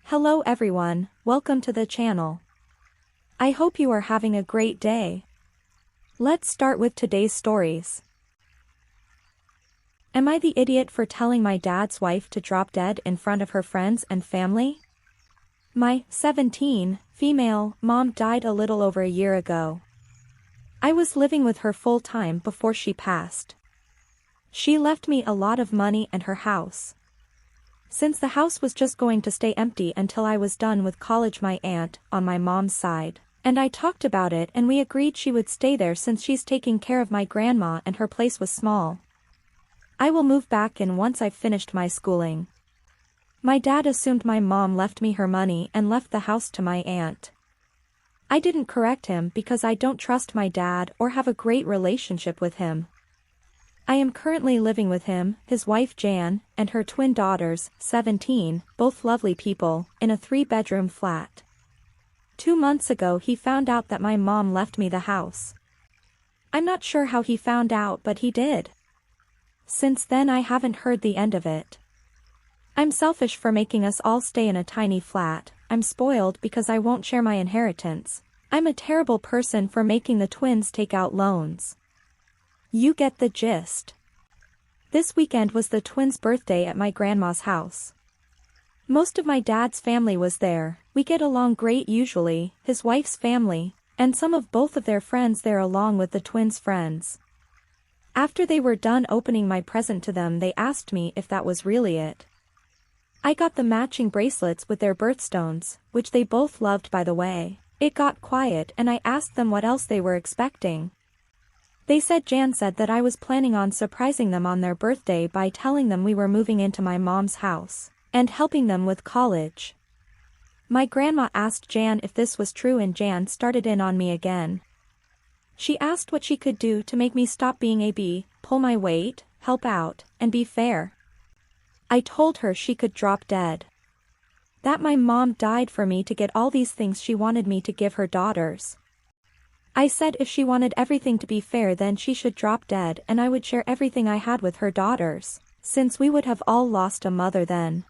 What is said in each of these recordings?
Hello everyone, welcome to the channel. I hope you are having a great day. Let's start with today's stories. Am I the idiot for telling my dad's wife to drop dead in front of her friends and family? My 17 female mom died a little over a year ago. I was living with her full time before she passed. She left me a lot of money and her house. Since the house was just going to stay empty until I was done with college, my aunt, on my mom's side, and I talked about it and we agreed she would stay there since she's taking care of my grandma and her place was small. I will move back in once I've finished my schooling. My dad assumed my mom left me her money and left the house to my aunt. I didn't correct him because I don't trust my dad or have a great relationship with him. I am currently living with him, his wife Jan, and her twin daughters, 17, both lovely people, in a 3-bedroom flat. 2 months ago he found out that my mom left me the house. I'm not sure how he found out, but he did. Since then I haven't heard the end of it. I'm selfish for making us all stay in a tiny flat. I'm spoiled because I won't share my inheritance. I'm a terrible person for making the twins take out loans. You get the gist. This weekend was the twins' birthday at my grandma's house. Most of my dad's family was there. We get along great usually, his wife's family, and some of both of their friends there along with the twins' friends. After they were done opening my present to them, they asked me if that was really it. I got the matching bracelets with their birthstones, which they both loved by the way. It got quiet and I asked them what else they were expecting. They said Jan said that I was planning on surprising them on their birthday by telling them we were moving into my mom's house, and helping them with college. My grandma asked Jan if this was true and Jan started in on me again. She asked what she could do to make me stop being a bee, pull my weight, help out, and be fair. I told her she could drop dead. That my mom died for me to get all these things she wanted me to give her daughters. I said if she wanted everything to be fair then she should drop dead and I would share everything I had with her daughters, since we would have all lost a mother then.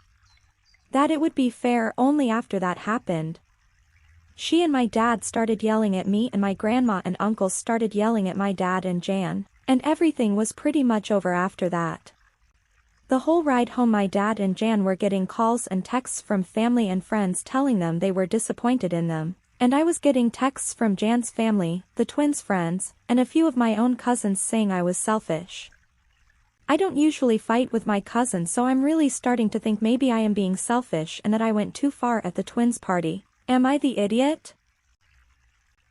That it would be fair only after that happened. She and my dad started yelling at me and my grandma and uncles started yelling at my dad and Jan, and everything was pretty much over after that. The whole ride home my dad and Jan were getting calls and texts from family and friends telling them they were disappointed in them. And I was getting texts from Jan's family, the twins' friends, and a few of my own cousins saying I was selfish. I don't usually fight with my cousins, so I'm really starting to think maybe I am being selfish and that I went too far at the twins' party. Am I the idiot?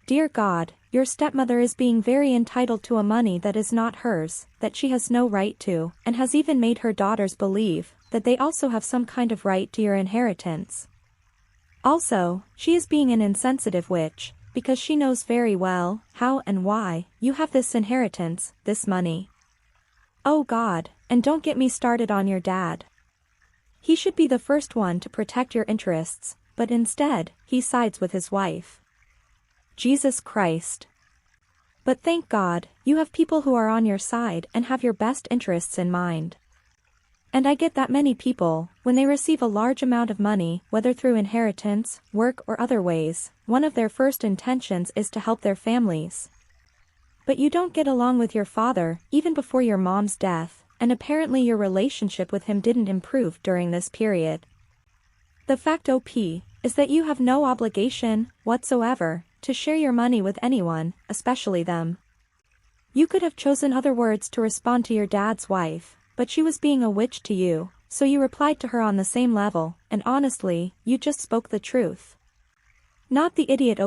Dear God, your stepmother is being very entitled to a money that is not hers, that she has no right to, and has even made her daughters believe that they also have some kind of right to your inheritance. Also, she is being an insensitive witch, because she knows very well how and why you have this inheritance, this money. Oh God, and don't get me started on your dad. He should be the first one to protect your interests, but instead, he sides with his wife. Jesus Christ. But thank God, you have people who are on your side and have your best interests in mind. And I get that many people, when they receive a large amount of money, whether through inheritance, work or other ways, one of their first intentions is to help their families. But you don't get along with your father, even before your mom's death, and apparently your relationship with him didn't improve during this period. The fact is that you have no obligation, whatsoever, to share your money with anyone, especially them. You could have chosen other words to respond to your dad's wife. But she was being a witch to you, so you replied to her on the same level, and honestly, you just spoke the truth. Not the idiot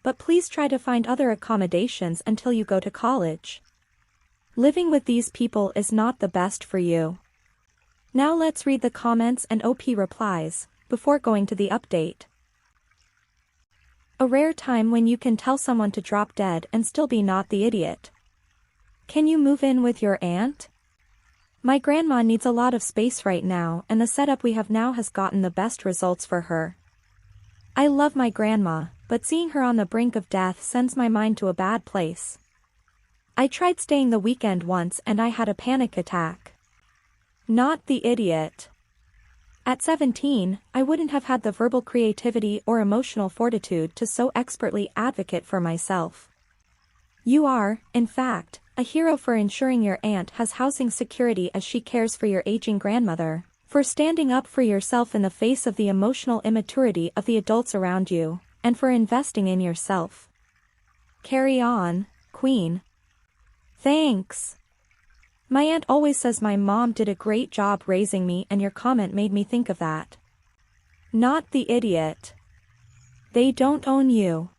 but please try to find other accommodations until you go to college. Living with these people is not the best for you. Now let's read the comments and replies, before going to the update. A rare time when you can tell someone to drop dead and still be not the idiot. Can you move in with your aunt? My grandma needs a lot of space right now and the setup we have now has gotten the best results for her. I love my grandma, but seeing her on the brink of death sends my mind to a bad place. I tried staying the weekend once and I had a panic attack. Not the idiot. At 17, I wouldn't have had the verbal creativity or emotional fortitude to so expertly advocate for myself. You are, in fact, a hero for ensuring your aunt has housing security as she cares for your aging grandmother, for standing up for yourself in the face of the emotional immaturity of the adults around you, and for investing in yourself. Carry on, Queen. Thanks. My aunt always says my mom did a great job raising me, and your comment made me think of that. Not the idiot. They don't own you.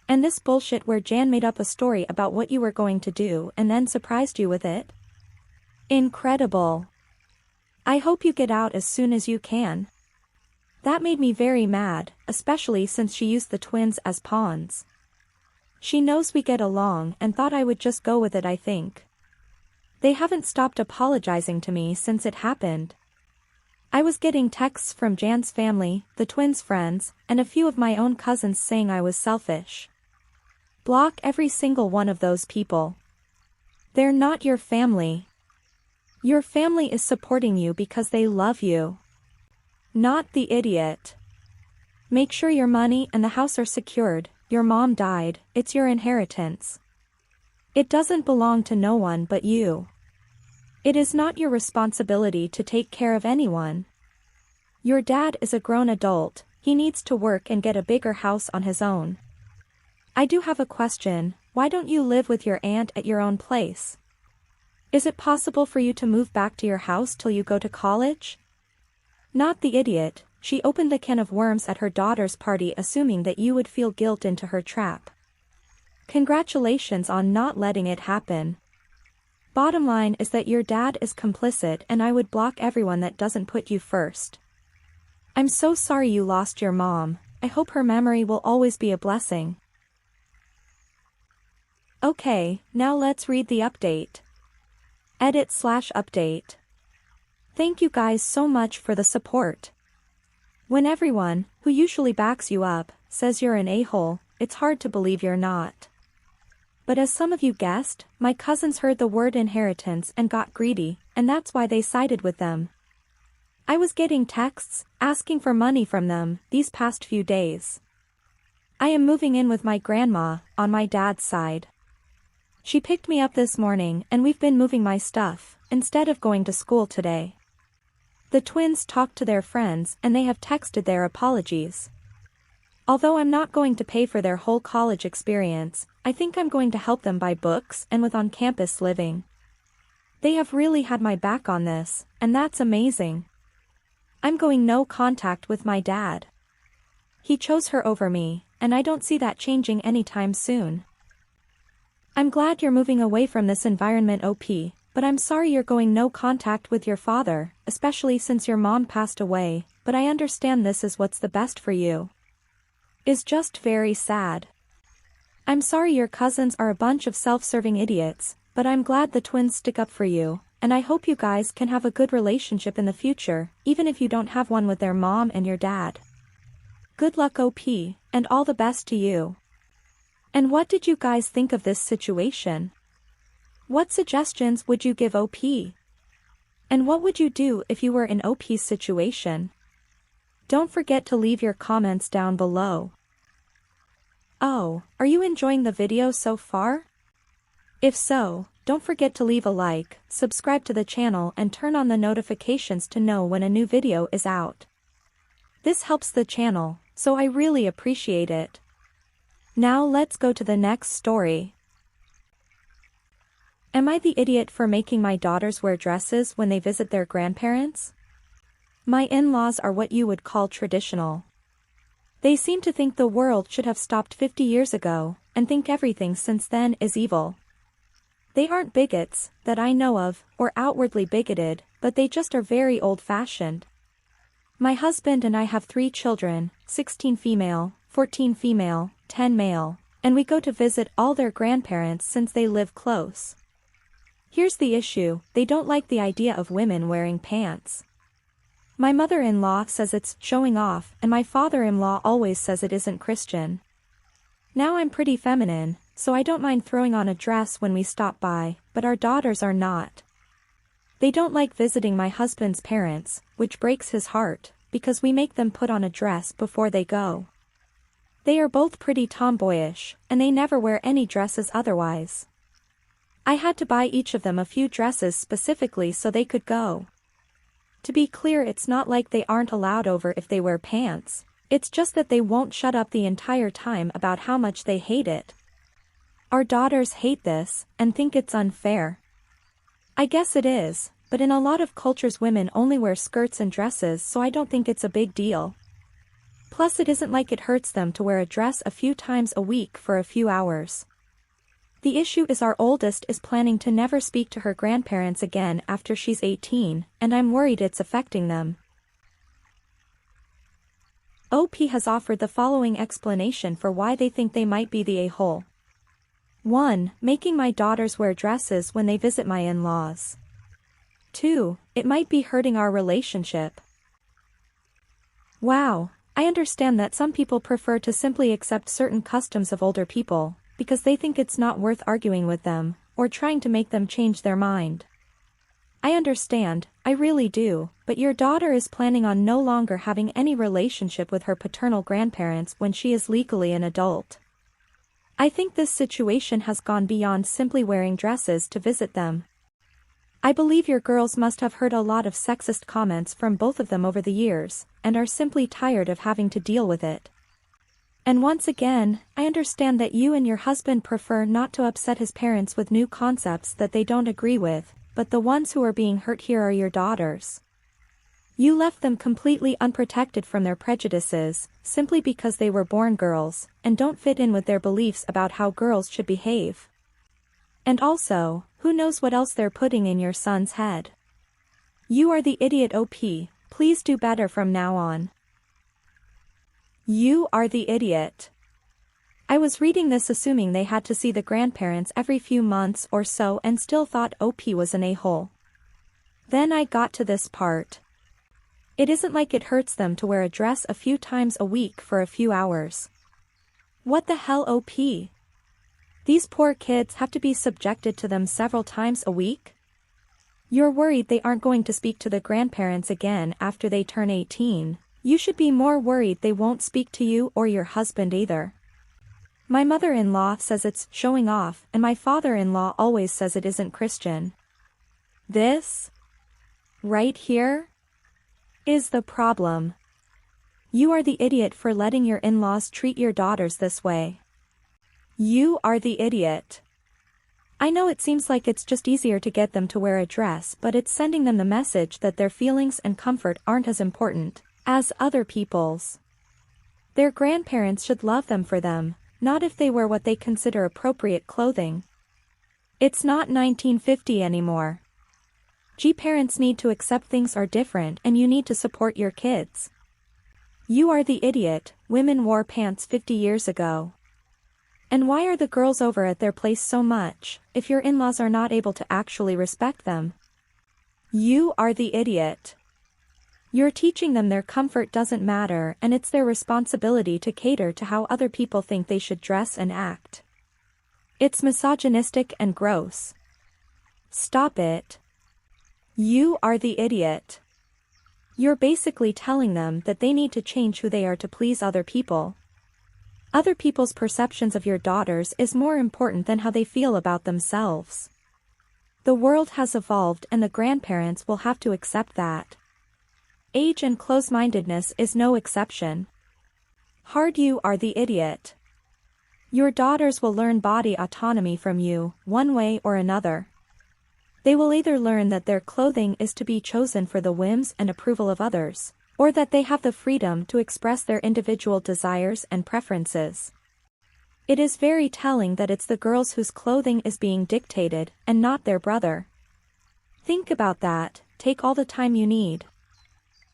And this bullshit where Jan made up a story about what you were going to do and then surprised you with it? Incredible. I hope you get out as soon as you can. That made me very mad, especially since she used the twins as pawns. She knows we get along and thought I would just go with it, I think. They haven't stopped apologizing to me since it happened. I was getting texts from Jan's family, the twins' friends, and a few of my own cousins saying I was selfish. Block every single one of those people. They're not your family. Your family is supporting you because they love you. Not the idiot. Make sure your money and the house are secured. Your mom died, it's your inheritance. It doesn't belong to no one but you. It is not your responsibility to take care of anyone. Your dad is a grown adult, he needs to work and get a bigger house on his own. I do have a question, why don't you live with your aunt at your own place? Is it possible for you to move back to your house till you go to college? Not the idiot, she opened the can of worms at her daughter's party assuming that you would feel guilt into her trap. Congratulations on not letting it happen. Bottom line is that your dad is complicit and I would block everyone that doesn't put you first. I'm so sorry you lost your mom, I hope her memory will always be a blessing. Okay, now let's read the update. Edit/update. Thank you guys so much for the support. When everyone, who usually backs you up, says you're an a-hole, it's hard to believe you're not. But as some of you guessed, my cousins heard the word inheritance and got greedy, and that's why they sided with them. I was getting texts, asking for money from them, these past few days. I am moving in with my grandma, on my dad's side. She picked me up this morning and we've been moving my stuff, instead of going to school today. The twins talked to their friends and they have texted their apologies. Although I'm not going to pay for their whole college experience, I think I'm going to help them buy books and with on-campus living. They have really had my back on this, and that's amazing. I'm going no contact with my dad. He chose her over me, and I don't see that changing anytime soon. I'm glad you're moving away from this environment, OP, but I'm sorry you're going no contact with your father, especially since your mom passed away, but I understand this is what's the best for you. Is just very sad. I'm sorry your cousins are a bunch of self-serving idiots, but I'm glad the twins stick up for you, and I hope you guys can have a good relationship in the future, even if you don't have one with their mom and your dad. Good luck, OP, and all the best to you. And what did you guys think of this situation? What suggestions would you give OP? And what would you do if you were in OP's situation? Don't forget to leave your comments down below. Oh, are you enjoying the video so far? If so, don't forget to leave a like, subscribe to the channel and turn on the notifications to know when a new video is out. This helps the channel, so I really appreciate it. Now let's go to the next story. Am I the idiot for making my daughters wear dresses when they visit their grandparents? My in-laws are what you would call traditional. They seem to think the world should have stopped 50 years ago, and think everything since then is evil. They aren't bigots, that I know of, or outwardly bigoted, but they just are very old-fashioned. My husband and I have 3 children, 16 female, 14 female, 10 male, and we go to visit all their grandparents since they live close. Here's the issue, they don't like the idea of women wearing pants. My mother-in-law says it's showing off, and my father-in-law always says it isn't Christian. Now I'm pretty feminine, so I don't mind throwing on a dress when we stop by, but our daughters are not. They don't like visiting my husband's parents, which breaks his heart, because we make them put on a dress before they go. They are both pretty tomboyish, and they never wear any dresses otherwise. I had to buy each of them a few dresses specifically so they could go. To be clear, it's not like they aren't allowed over if they wear pants, it's just that they won't shut up the entire time about how much they hate it. Our daughters hate this, and think it's unfair. I guess it is, but in a lot of cultures women only wear skirts and dresses, so I don't think it's a big deal. Plus it isn't like it hurts them to wear a dress a few times a week for a few hours. The issue is our oldest is planning to never speak to her grandparents again after she's 18, and I'm worried it's affecting them. OP has offered the following explanation for why they think they might be the a-hole. 1. Making my daughters wear dresses when they visit my in-laws. 2. It might be hurting our relationship. Wow, I understand that some people prefer to simply accept certain customs of older people, because they think it's not worth arguing with them, or trying to make them change their mind. I understand, I really do, but your daughter is planning on no longer having any relationship with her paternal grandparents when she is legally an adult. I think this situation has gone beyond simply wearing dresses to visit them. I believe your girls must have heard a lot of sexist comments from both of them over the years, and are simply tired of having to deal with it. And once again, I understand that you and your husband prefer not to upset his parents with new concepts that they don't agree with, but the ones who are being hurt here are your daughters. You left them completely unprotected from their prejudices, simply because they were born girls, and don't fit in with their beliefs about how girls should behave. And also, who knows what else they're putting in your son's head. You are the idiot OP, please do better from now on. You are the idiot. I was reading this assuming they had to see the grandparents every few months or so and still thought OP was an a-hole. Then I got to this part. It isn't like it hurts them to wear a dress a few times a week for a few hours. What the hell OP? These poor kids have to be subjected to them several times a week? You're worried they aren't going to speak to the grandparents again after they turn 18. You should be more worried they won't speak to you or your husband either. My mother-in-law says it's showing off, and my father-in-law always says it isn't Christian. This right here is the problem. You are the idiot for letting your in-laws treat your daughters this way. You are the idiot. I know it seems like it's just easier to get them to wear a dress, but it's sending them the message that their feelings and comfort aren't as important as other people's. Their grandparents should love them for them, not if they wear what they consider appropriate clothing. It's not 1950 anymore. Parents need to accept things are different, and you need to support your kids. You are the idiot. Women wore pants 50 years ago. And why are the girls over at their place so much, if your in-laws are not able to actually respect them? You are the idiot. You're teaching them their comfort doesn't matter, and it's their responsibility to cater to how other people think they should dress and act. It's misogynistic and gross. Stop it. You are the idiot. You're basically telling them that they need to change who they are to please other people. Other people's perceptions of your daughters is more important than how they feel about themselves. The world has evolved, and the grandparents will have to accept that. Age and close-mindedness is no exception. You are the idiot. Your daughters will learn body autonomy from you, one way or another. They will either learn that their clothing is to be chosen for the whims and approval of others, or that they have the freedom to express their individual desires and preferences. It is very telling that it's the girls whose clothing is being dictated, and not their brother. Think about that, take all the time you need.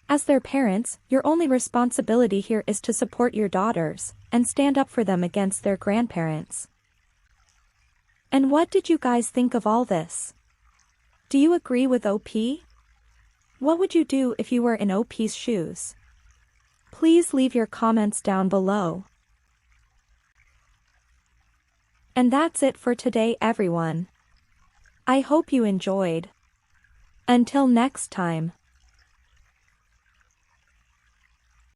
As their parents, your only responsibility here is to support your daughters, and stand up for them against their grandparents. And what did you guys think of all this? Do you agree with OP? What would you do if you were in OP's shoes? Please leave your comments down below. And that's it for today, everyone. I hope you enjoyed. Until next time.